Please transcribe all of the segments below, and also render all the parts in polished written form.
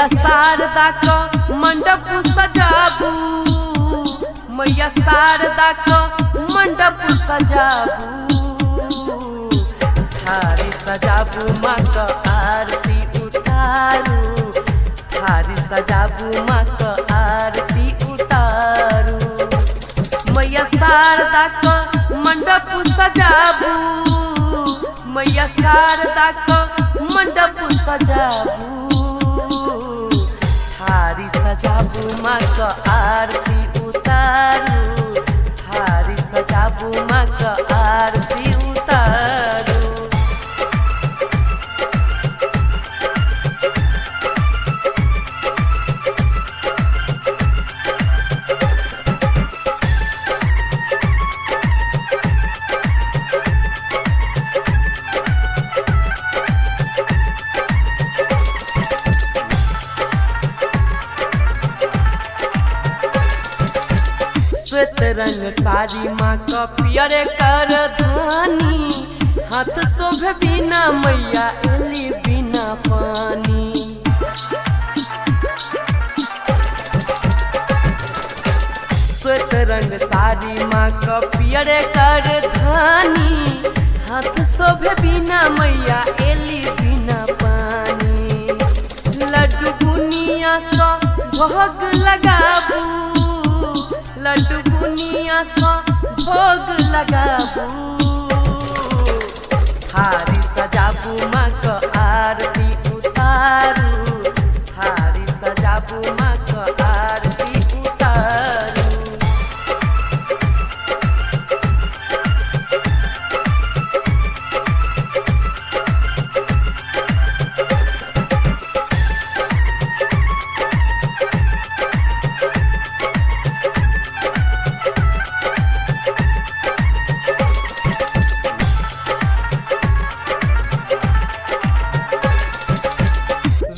मैया शारदा का मंडप सजाबू, मैया शारदा का मंडप सजाबू, थारी सजाबू माँ का आरती उतारू, थारी सजाबू माँ का आरती उतारू। मैया शारदा का मंडप सजाबू, मैया शारदा का मंडप सजाबू, थारी सजाबू माँ का आरती उतारू, थारी सजाबू माँ का आरती उतारू। श्वेत रंग साड़ी माँ का पियर कर धानी, हाथ शोभे बिना मैया एली बिना पानी। श्वेत रंग साड़ी माँ का पियर कर धानी, हाथ शोभे बिना मैया एली बिना पानी। लड्डू बुनिया सा भोग लगाबू, लड्डू बुनिया सा भोग लगाबू, थारी सजाबू माँ का आरती उतारू, थारी सजाबू माँ का आरती उतारू।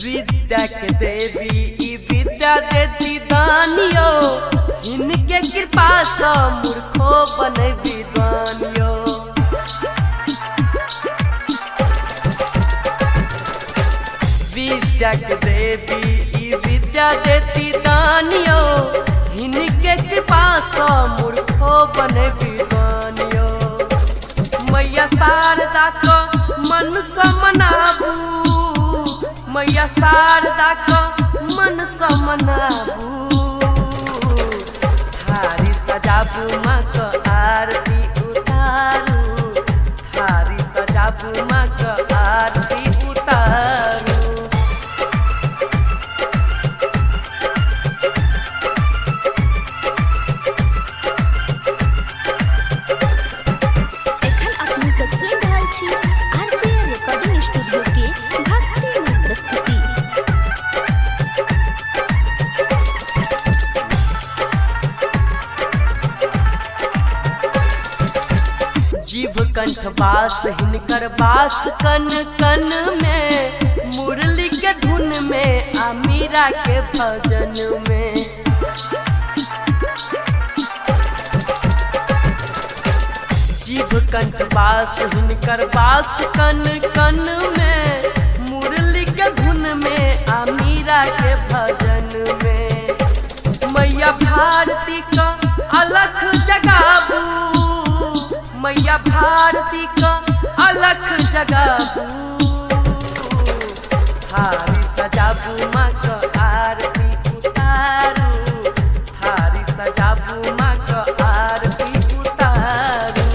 विद्या के देवी ई विद्या देती दानियो, इनके कृपा से मूर्खो बने विद्वानियो। विद्या के देवी ई विद्या देती दानियो, इनके कृपा से मूर्खो बने विद्वानियो। मैया शारदा को मन से मनाबू, मैया शारदा का मन से मनाबू, थारी सजाबू माँ का आरती उतारू, थारी सजाबू माँ का आरती उतारू। एखन अपने सब सुनि रहल छी आरपीआर रिकॉर्डिंग स्टूडियो के भक्तिमय प्रस्तुति। जीव कंठ बास हिनकर बास कन कन में, मुरली के धुन में आ मीरा के भजन में। जीव कंठ बास हिनकर बास कन कन में, मुरली के धुन में आ मीरा के भजन में। मैया भारती का अलख जगाबू, मैया भारती का अलख जगाबू, थारी सजाबू माँ का आरती उतारू, थारी सजाबू माँ का आरती उतारू।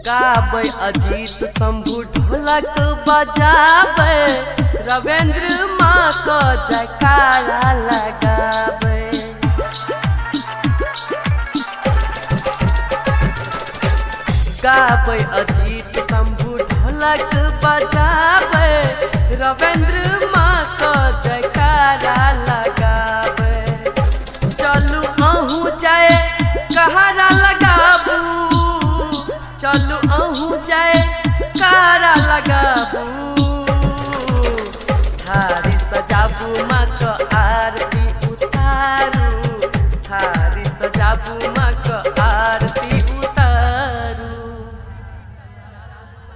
गाबै अजीत शंभु ढोलक बजाबै, रविंद्र माँ का जयकारा लगाबै। गाबै अजीत शंभु ढोलक बजाबै, रविंद्र